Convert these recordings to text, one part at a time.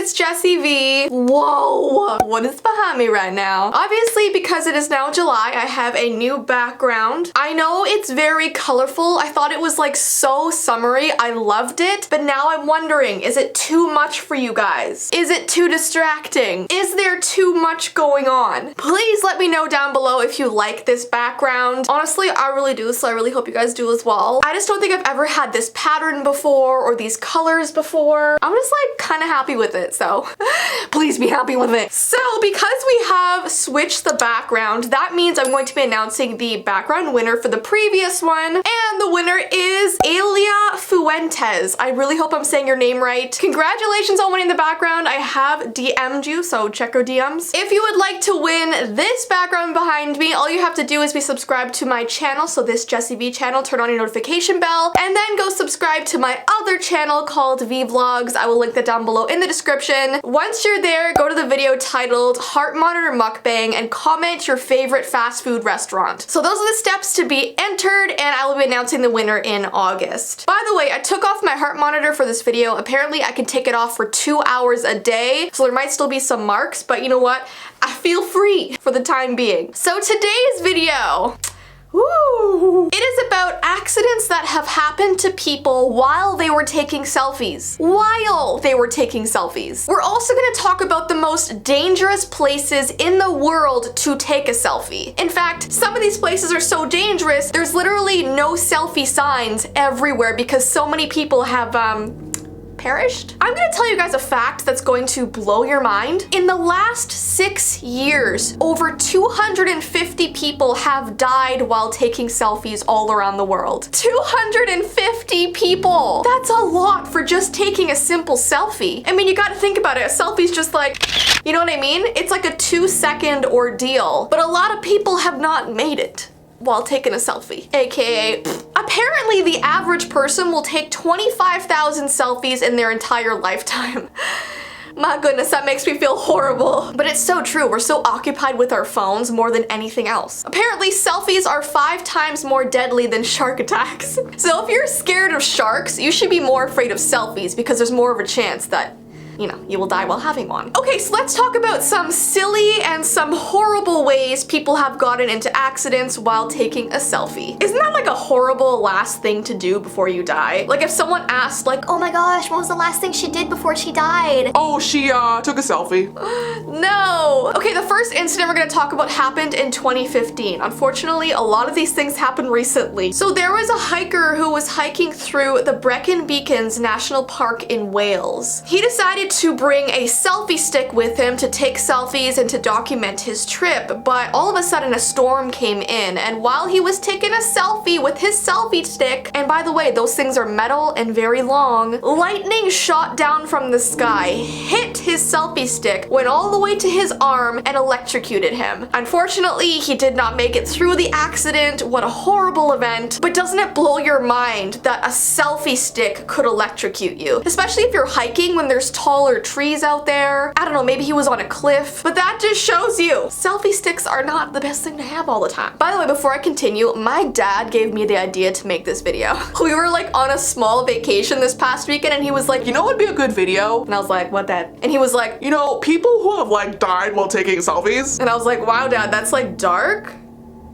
it's Jessii Vee. Whoa, what is behind me right now? Obviously, because it is now July, I have a new background. I know it's very colorful. I thought it was like so summery. I loved it, but now I'm wondering, is it too much for you guys? Is it too distracting? Is there too much going on? Please let me know down below if you like this background. Honestly, I really do, so I really hope you guys do as well. I just don't think I've ever had this pattern before or these colors before. I'm just like kind of happy with it, so please be happy with it. So because we have switched the background, that means I'm going to be announcing the background winner for the previous one, and the winner is Elia Fuentes. I really hope I'm saying your name right. Congratulations on winning the background. I have DM'd you, so check your DMs. If you would like to win this background behind me, all you have to do is be subscribed to my channel, so this Jessii Vee channel, turn on your notification bell, and then go subscribe to my other channel called Vee Vlogs. I will link that down below in the description. Once you're there, go to the video titled Heart Monitor Mukbang and comment your favorite fast food restaurant. So those are the steps to be entered, and I will be announcing the winner in August. By the way, I took off my heart monitor for this video. Apparently I can take it off for 2 hours a day, so there might still be some marks, but you know what? I feel free for the time being. So today's video, ooh, it is about accidents that have happened to people while they were taking selfies. While they were taking selfies. We're also gonna talk about the most dangerous places in the world to take a selfie. In fact, some of these places are so dangerous, there's literally no selfie signs everywhere because so many people have, perished. I'm gonna tell you guys a fact that's going to blow your mind. In the last 6 years, over 250 people have died while taking selfies all around the world. 250 people! That's a lot for just taking a simple selfie. I mean, you gotta think about it. A selfie's just like, you know what I mean? It's like a 2-second ordeal, but a lot of people have not made it while taking a selfie, aka apparently the average person will take 25,000 selfies in their entire lifetime. My goodness, that makes me feel horrible. But it's so true, we're so occupied with our phones more than anything else. Apparently, selfies are 5 times more deadly than shark attacks. So if you're scared of sharks, you should be more afraid of selfies because there's more of a chance that, you know, you will die while having one. Okay, so let's talk about some silly and some horrible ways people have gotten into accidents while taking a selfie. Isn't that like a horrible last thing to do before you die? Like if someone asked like, oh my gosh, what was the last thing she did before she died? Oh, she took a selfie. No. Okay, the first incident we're gonna talk about happened in 2015. Unfortunately, a lot of these things happened recently. So there was a hiker who was hiking through the Brecon Beacons National Park in Wales. He decided to bring a selfie stick with him to take selfies and to document his trip, but all of a sudden a storm came in, and while he was taking a selfie with his selfie stick, and by the way, those things are metal and very long, lightning shot down from the sky, hit his selfie stick, went all the way to his arm, and electrocuted him. Unfortunately, he did not make it through the accident. What a horrible event. But doesn't it blow your mind that a selfie stick could electrocute you? Especially if you're hiking when there's taller trees out there. I don't know, maybe he was on a cliff, but that just shows you selfie sticks are not the best thing to have all the time. By the way, before I continue, my dad gave me the idea to make this video. We were like on a small vacation this past weekend and he was like, you know what'd be a good video? And I was like, what, Dad? And he was like, you know, people who have like died while taking selfies. And I was like, wow, Dad, that's like dark,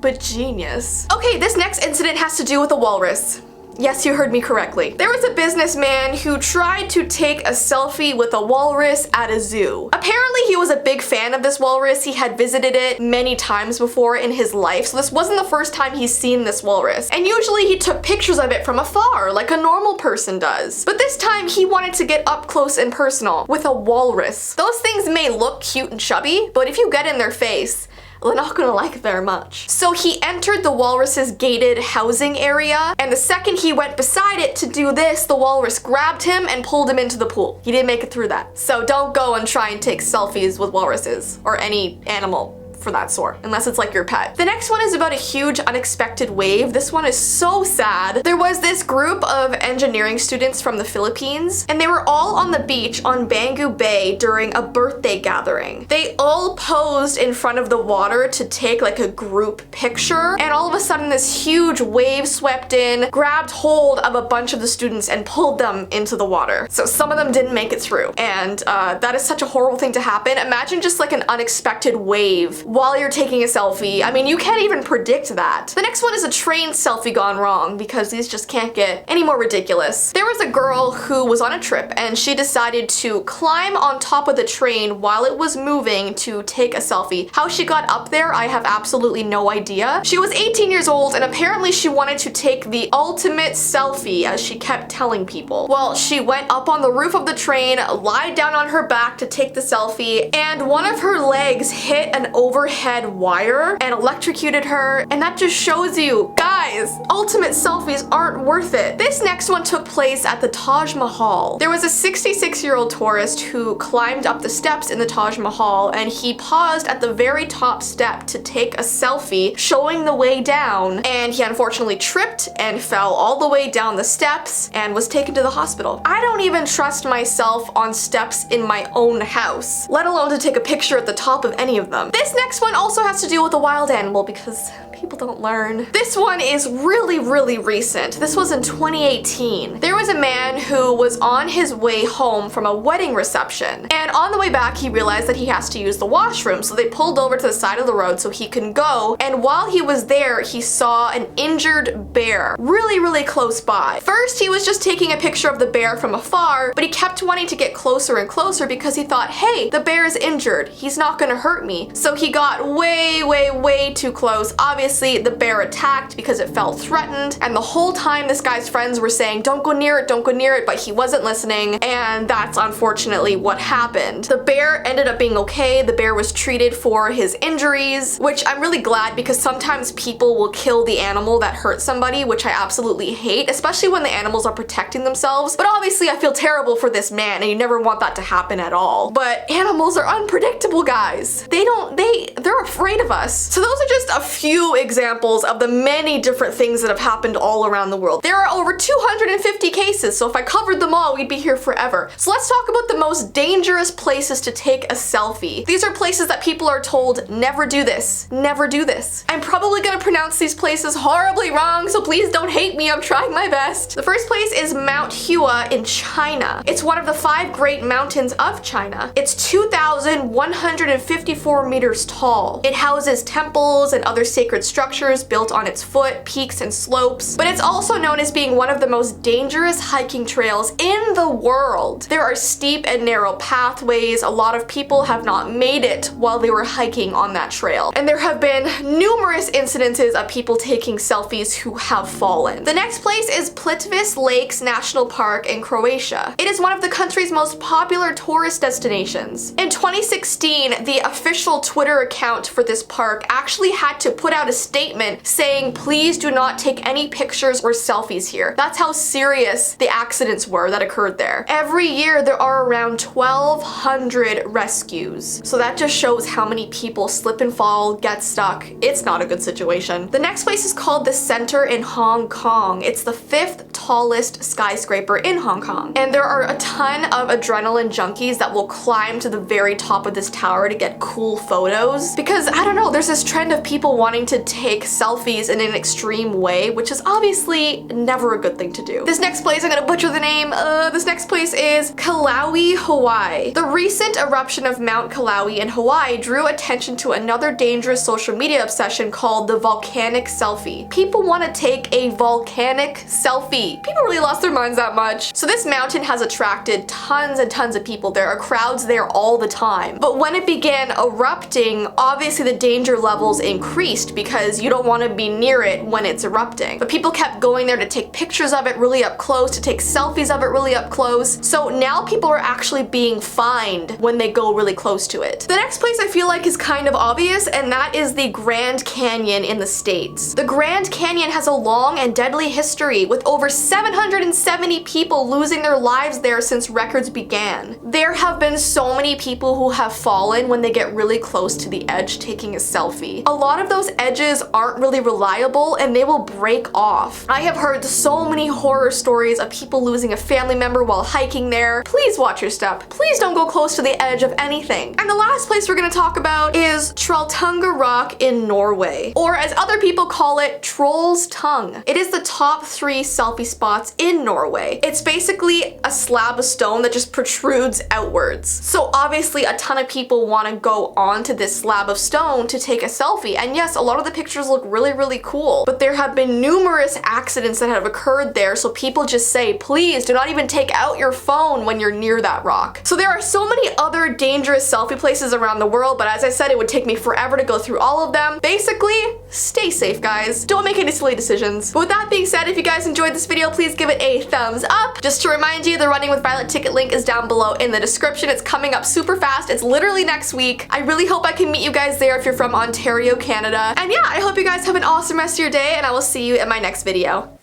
but genius. Okay, this next incident has to do with a walrus. Yes, you heard me correctly. There was a businessman who tried to take a selfie with a walrus at a zoo. Apparently he was a big fan of this walrus. He had visited it many times before in his life, so this wasn't the first time he's seen this walrus. And usually he took pictures of it from afar, like a normal person does. But this time he wanted to get up close and personal with a walrus. Those things may look cute and chubby, but if you get in their face, they're not gonna like it very much. So he entered the walrus's gated housing area, and the second he went beside it to do this, the walrus grabbed him and pulled him into the pool. He didn't make it through that. So don't go and try and take selfies with walruses or any animal for that sore, unless it's like your pet. The next one is about a huge unexpected wave. This one is so sad. There was this group of engineering students from the Philippines, and they were all on the beach on Bangu Bay during a birthday gathering. They all posed in front of the water to take like a group picture, and all of a sudden this huge wave swept in, grabbed hold of a bunch of the students and pulled them into the water. So some of them didn't make it through, and that is such a horrible thing to happen. Imagine just like an unexpected wave while you're taking a selfie. I mean, you can't even predict that. The next one is a train selfie gone wrong, because these just can't get any more ridiculous. There was a girl who was on a trip and she decided to climb on top of the train while it was moving to take a selfie. How she got up there, I have absolutely no idea. She was 18 years old and apparently she wanted to take the ultimate selfie, as she kept telling people. Well, she went up on the roof of the train, lied down on her back to take the selfie, and one of her legs hit an overhead wire and electrocuted her, and that just shows you, guys, ultimate selfies aren't worth it. This next one took place at the Taj Mahal. There was a 66-year-old tourist who climbed up the steps in the Taj Mahal, and he paused at the very top step to take a selfie showing the way down, and he unfortunately tripped and fell all the way down the steps and was taken to the hospital. I don't even trust myself on steps in my own house, let alone to take a picture at the top of any of them. This next one also has to do with a wild animal, because people don't learn. This one is really recent. This was in 2018. There was a man who was on his way home from a wedding reception, and on the way back he realized that he has to use the washroom, so they pulled over to the side of the road so he can go, and while he was there he saw an injured bear really close by. First he was just taking a picture of the bear from afar, but he kept wanting to get closer and closer because he thought, hey, the bear is injured, he's not gonna hurt me. So he got way too close. Obviously the bear attacked because it felt threatened, and the whole time this guy's friends were saying, don't go near it, but he wasn't listening, and that's unfortunately what happened. The bear ended up being okay. The bear was treated for his injuries, which I'm really glad, because sometimes people will kill the animal that hurt somebody, which I absolutely hate, especially when the animals are protecting themselves. But obviously I feel terrible for this man, and you never want that to happen at all. But animals are unpredictable, guys. They're afraid of us. So those are just a few examples of the many different things that have happened all around the world. There are over 250 cases, so if I covered them all, we'd be here forever. So let's talk about the most dangerous places to take a selfie. These are places that people are told, never do this, never do this. I'm probably gonna pronounce these places horribly wrong, so please don't hate me, I'm trying my best. The first place is Mount Hua in China. It's one of the 5 great mountains of China. It's 2,154 meters tall. It houses temples and other sacred structures built on its foot, peaks and slopes, but it's also known as being one of the most dangerous hiking trails in the world. There are steep and narrow pathways. A lot of people have not made it while they were hiking on that trail, and there have been numerous incidences of people taking selfies who have fallen. The next place is Plitvice Lakes National Park in Croatia. It is one of the country's most popular tourist destinations. In 2016, the official Twitter account for this park actually had to put out a statement saying, please do not take any pictures or selfies here. That's how serious the accidents were that occurred there. Every year there are around 1,200 rescues. So that just shows how many people slip and fall, get stuck. It's not a good situation. The next place is called the Center in Hong Kong. It's the 5th tallest skyscraper in Hong Kong. And there are a ton of adrenaline junkies that will climb to the very top of this tower to get cool photos. Because, I don't know, there's this trend of people wanting to take selfies in an extreme way, which is obviously never a good thing to do. This next place, I'm gonna butcher the name, this next place is Kilauea, Hawaii. The recent eruption of Mount Kilauea in Hawaii drew attention to another dangerous social media obsession called the volcanic selfie. People want to take a volcanic selfie. People really lost their minds that much. So this mountain has attracted tons and tons of people. There are crowds there all the time. But when it began erupting, obviously the danger levels increased because because you don't want to be near it when it's erupting. But people kept going there to take pictures of it really up close, to take selfies of it really up close. So now people are actually being fined when they go really close to it. The next place I feel like is kind of obvious, and that is the Grand Canyon in the States. The Grand Canyon has a long and deadly history, with over 770 people losing their lives there since records began. There have been so many people who have fallen when they get really close to the edge taking a selfie. A lot of those edges aren't really reliable and they will break off. I have heard so many horror stories of people losing a family member while hiking there. Please watch your step. Please don't go close to the edge of anything. And the last place we're gonna talk about is Trolltunga Rock in Norway, or as other people call it, Troll's Tongue. It is the top 3 selfie spots in Norway. It's basically a slab of stone that just protrudes outwards. So obviously a ton of people want to go onto this slab of stone to take a selfie. And yes, a lot of the pictures look really, really cool, but there have been numerous accidents that have occurred there, so people just say, please do not even take out your phone when you're near that rock. So there are so many other dangerous selfie places around the world, but as I said, it would take me forever to go through all of them. Basically, stay safe, guys. Don't make any silly decisions. But with that being said, if you guys enjoyed this video, please give it a thumbs up. Just to remind you, the Running with Violet ticket link is down below in the description. It's coming up super fast. It's literally next week. I really hope I can meet you guys there if you're from Ontario, Canada. And yeah, I hope you guys have an awesome rest of your day, and I will see you in my next video.